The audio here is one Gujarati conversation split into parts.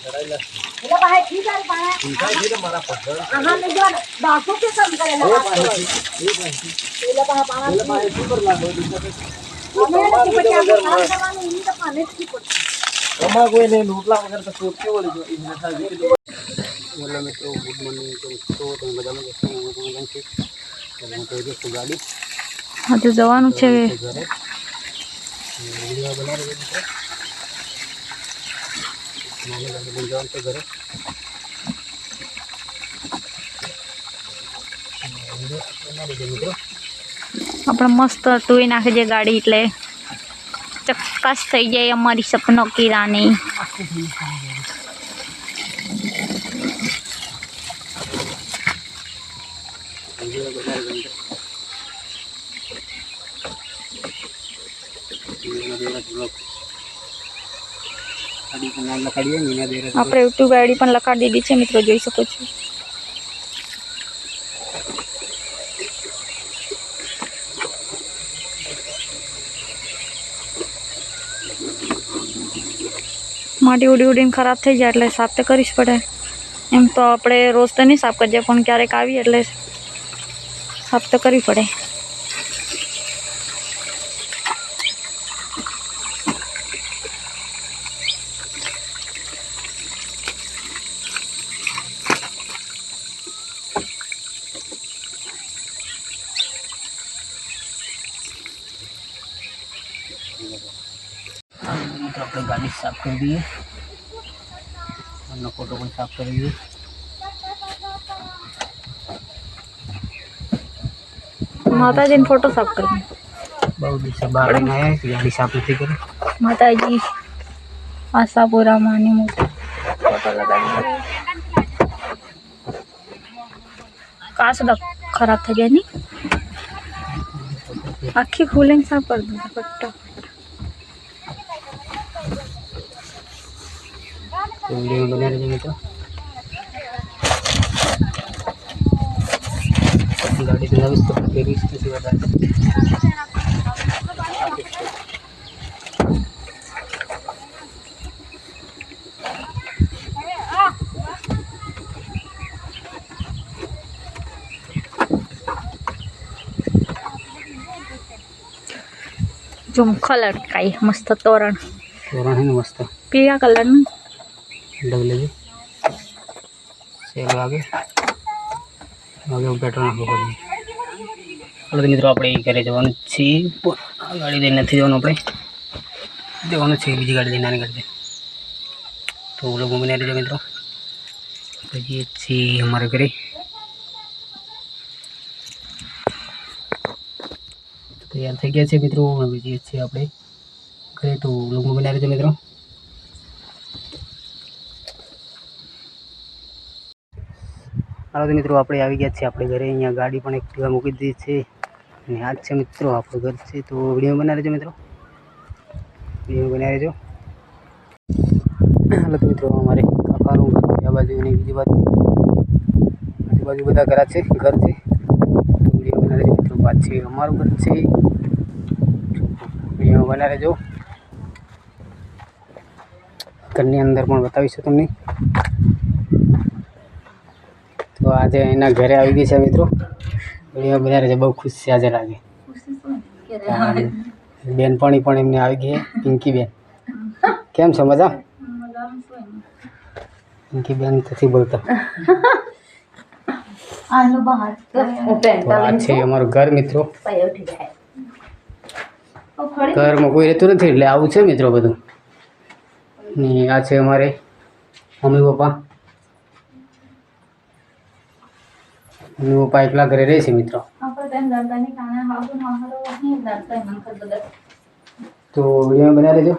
એટલે ભાઈ ઠીક છે પાણા ઠીક છે મારા પગલ આહા મે જો દાસો કે કામ કરેલા એટલે પાણા એટલે ભાઈ super લાગો અમે નથી પછી કામ કરવાનું એની તો પાને થી પડે અમાર કોઈ ને લૂટલા વગર તો શોધ કેવો લીધો ઇને થાય બોલો મિત્રો ગુડ મોર્નિંગ તો તમે બધાને કેમ છો હું તો જો ગાડી હા તો જવાનું છે ઘરે વિડિયો બનાવી મિત્રો મને લાગે જવાનું છે ઘરે આપણે મસ્ત ટોઈ નાખી દે ગાડી એટલે ચક્કાસ થઈ જાય અમારી સપનો કી રાની આપણે યુટ્યુબ આઈડી પણ લખાડી દીધી છે મિત્રો જોઈ શકો છો માટી ઉડી ઉડીને ખરાબ થઈ જાય એટલે સાફ તો કરવી જ પડે એમ તો આપણે રોજ તો નહીં સાફ કરીએ પણ ક્યારેક આવી એટલે સાફ તો કરવી પડે આપણે ગાડી સાફ કરી દઈએ અને ફોટો પણ સાફ કરી દઈએ માતાજીનો ફોટો સાફ કરી બહુ દિવસે બહાર આવ્યા ગાડી સાફ નથી કરી માતાજી આશાપુરા માની મોટી ફોટો લગાવી કાચ ખરાબ થઈ ગયા ની આખી ખોલીને સાફ કરી દો ફટાફટ वीडियो बना रहे मित्रों गाड़ी चलावी तो फेरी किसी बता झुमका लटकाई मस्त तोरण तोरण है मस्त पीला कलर में डबल जी सेल आगे पेट्रोल नाखવું પડે મિત્રો આપણે ઘરે જવાનું છે ગાડી લઈને નથી જવાનું આપણે જવાનું છે બીજી ગાડી લઈને નાની ગાડી તો લોકો મને રહેજો મિત્રો જઈએ છીએ અમારે ઘરે તૈયાર થઈ ગયા છે મિત્રો હવે જઈએ છીએ આપણે ઘરે તો લોકો મને રહેજો મિત્રો હાલો તો મિત્રો આપણે આવી ગયા છીએ આપણે ઘરે અહીંયા ગાડી પણ એક્ટિવા મૂકી દીધી છે અને આ છે મિત્રો આપણું ઘર છે તો વિડીયો બનાવી રહેજો મિત્રો વિડીયો બનાવી રહેજો હાલો તો મિત્રો અમારે કાકાનું ઘર છે આ બાજુ અને બીજી બાજુ આજુબાજુ બધા ઘર છે તો વિડીયો બનાવી રહેજો મિત્રો પાછળ અમારું ઘર છે વિડીયો બનાવી રહેજો ઘરની અંદર પણ બતાવીશું તમને તો આજે એના ઘરે આવી ગઈ છે મિત્રો વિડીયો બનાવી છે બહુ ખુશ છે આજે લાગે બેનપણી પણ એમને આવી ગઈ પિંકી બેન કેમ છો મજા પિંકી બેન નથી બોલતા તો આ છે અમારું ઘર મિત્રો ઘરમાં કોઈ રહેતું નથી એટલે આવું છે મિત્રો બધું ને આ છે અમારે મમ્મી પપ્પા मम्मी पप्पा एकला घरे रहे छे मित्रों तो वीडियो बना लेजो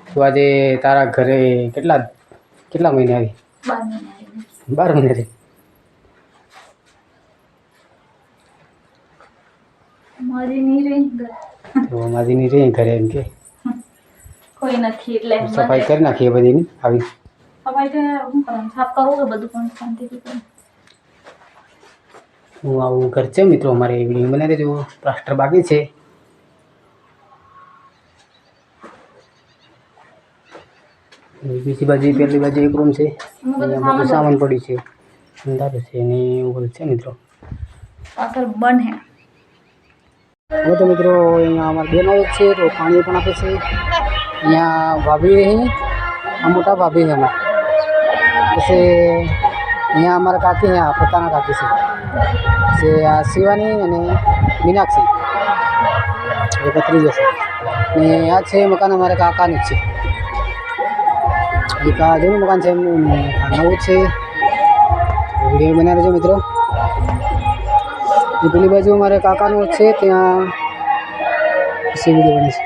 तो आज तारा घरे કેટલા કેટલા મહિને આવી 12 મહિને મારી ની રહી તો મારી ની રહી ઘરે એમ કે કોઈ નથી એટલે સફાઈ કરી નાખીએ બધીની આવી સફાઈ તો હું કરું સાફ કરું કે બધું પણ શાંતિથી કરું હું આવું ઘર છે મિત્રો અમારે વિડીયો બનાવી દેજો પ્લાસ્ટર બાકી છે બીજી બાજુ પહેલી બાજુ એક રૂમ છે, અહીંયા બધું સામાન પડ્યું છે, અંધારું છે અને એવું બધું છે મિત્રો. પાછળ બંધ હે. હવે તો મિત્રો અહીંયા અમારા બેન આવે છે તો પાણી પણ આપે છે. અહીંયા ભાભી છે, આ મોટા ભાભી છે અમારા. પછી અહીંયા અમારા કાકી, અહીંયા પોતાના કાકી છે આ શિવાની અને મીનાક્ષી, એ ભત્રીજો છે. ને આ છે મકાન અમારા કાકાનું જ છે. એક આ જૂનું મકાન છે એમનું, નવું છે. વિડીયો બનાવી દેજો મિત્રો. જે પેલી બાજુ અમારે કાકાનું છે ત્યાં પછી વિડીયો બને છે.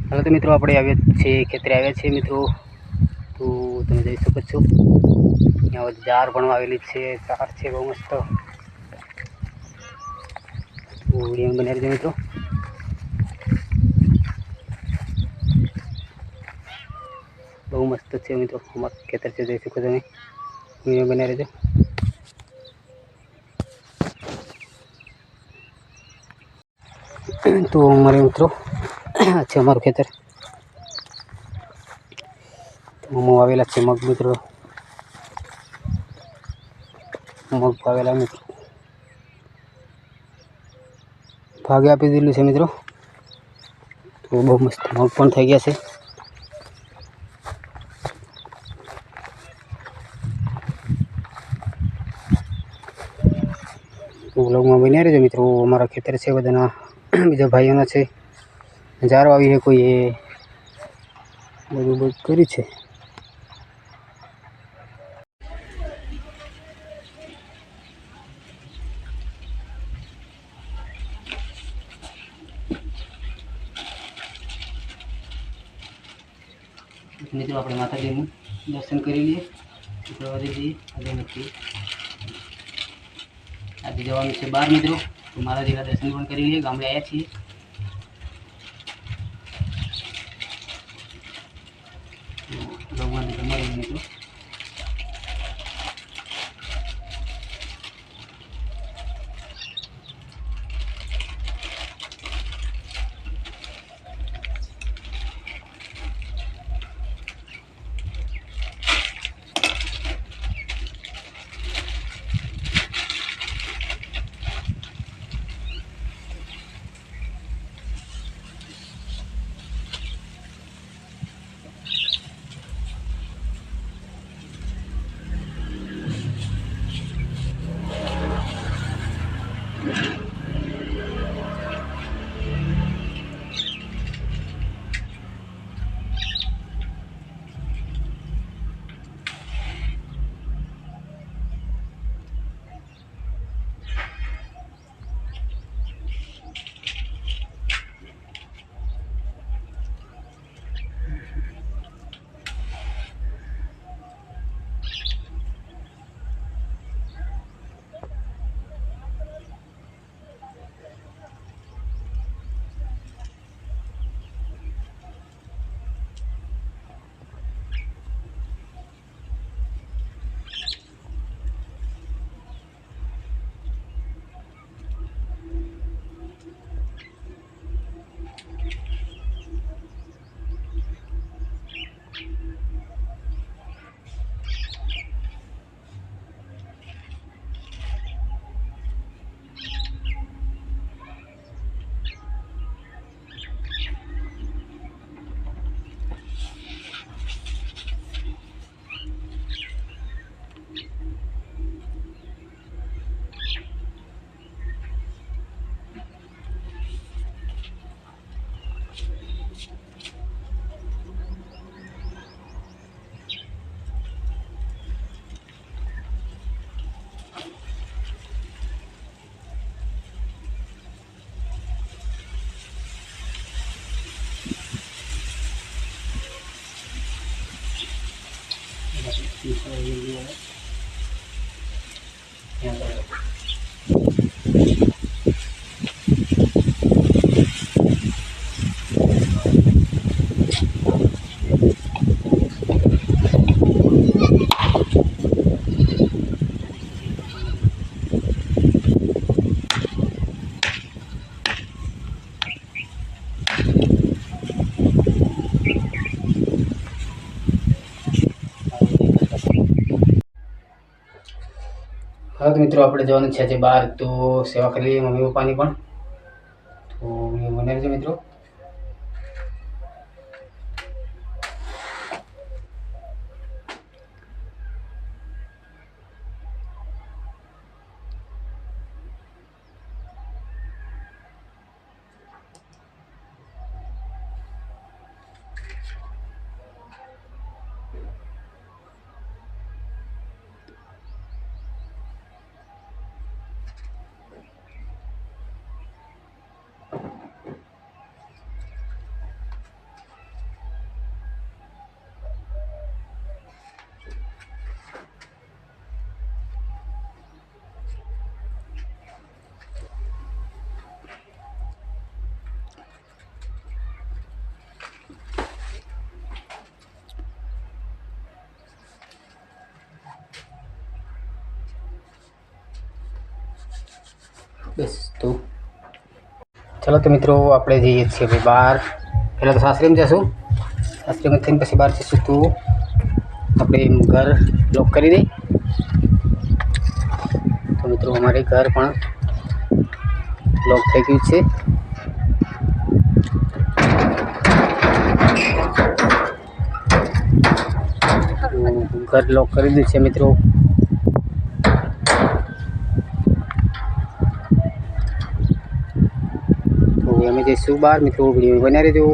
હાલો તો મિત્રો આપણે આવ્યા છીએ, ખેતરે આવ્યા છીએ મિત્રો. તો તમે જોઈ શકો છો અહીંયા જાર પણ આવેલી છે, કાર છે બહુ મસ્ત. તો વિડીયો બનાવી દેજો મિત્રો. બહુ મસ્ત છે મિત્રો, અમારું ખેતર છે, જોઈ શકો તમે. વિડીયો બનાવી દેજો. તો અમારે મિત્રો છે અમારું ખેતર. મગ વાવેલા છે, મગ મિત્રો, મગ વાવેલા મિત્રો. ભાગે આપી દીધું છે મિત્રો. તો બહુ મસ્ત મગ પણ થઈ ગયા છે. વ્લોગમાં બન્યા રહેજો મિત્રો. અમારા ખેતર છે બધાના, બીજા ભાઈઓના છે. જારો આવી છે કોઈ, એ બધું કર્યું છે. મિત્રો આપણે માતાજીનું દર્શન કરી લઈએ. શુક્રવારે જઈએ, આજે નથી. આજે જવાનું છે બહાર મિત્રો, તો માતાજીના દર્શન પણ કરી લઈએ. ગામડે આવ્યા છીએ. ભગવાન જમાડી મિત્રો. હા તો મિત્રો આપણે જવાનું છે આજે બહાર, તો સેવા કરી લઈએ મમ્મી પપ્પાની પણ. તો મને છે મિત્રો. બસ તો ચાલો તો મિત્રો આપણે જઈએ છીએ ભાઈ બહાર. પહેલાં તો સાસરીમાં જઈશું, સાસરીમાં થઈને પછી બહાર જઈશું. તો આપણે ઘર લોક કરી દઈએ. તો મિત્રો અમારે ઘર પણ લોક થઈ ગયું છે. ઘર લોક કરી દીધું છે મિત્રો. અમે જઈશું બહાર મિત્રો. વિડીયો બનાવી રહેજો.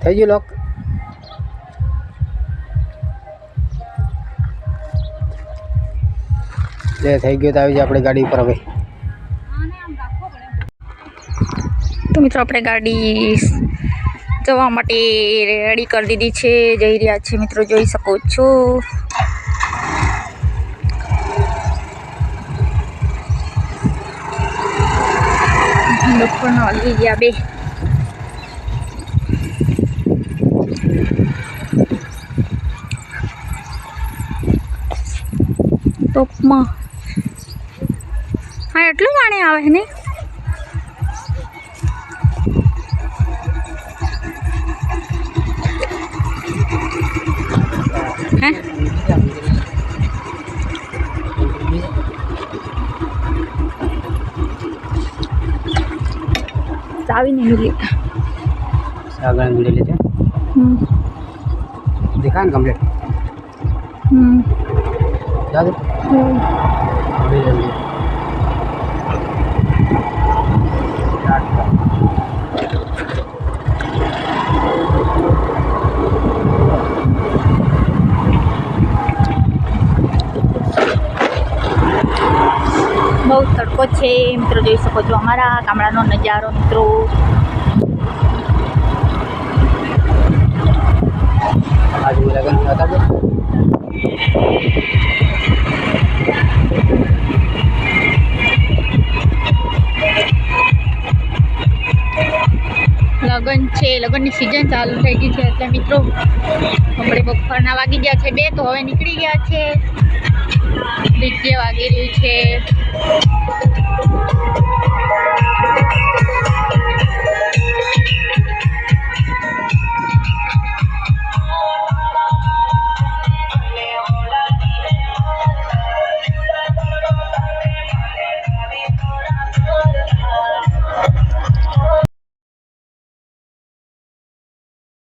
થઈ ગયું લોક. જે થઈ ગયું તો આવી જાય આપણે ગાડી ઉપર હવે. તો મિત્રો આપણે ગાડી જવા માટે રેડી કરી દીધી છે, જઈ રહ્યા છે મિત્રો, જોઈ શકો છો. બપોરના વાગી ગયા 2. ટોપમાં હા એટલું પાણી આવે ને. હે ચાવી નહીં મિલી. આગળ મિલી છે. દેખાય ને કમ્પ્લીટ. યાદ બહુ તડકો છે મિત્રો, જોઈ શકો છો અમારા ગામડાનો નજારો મિત્રો. आज लगन आता है. લગન છે, લગનની સિઝન ચાલુ થઈ ગઈ છે એટલે મિત્રો આપણે બપોરના વાગી ગયા છે 2, તો હવે નીકળી ગયા છે. ડીજે વાગી રહ્યું છે.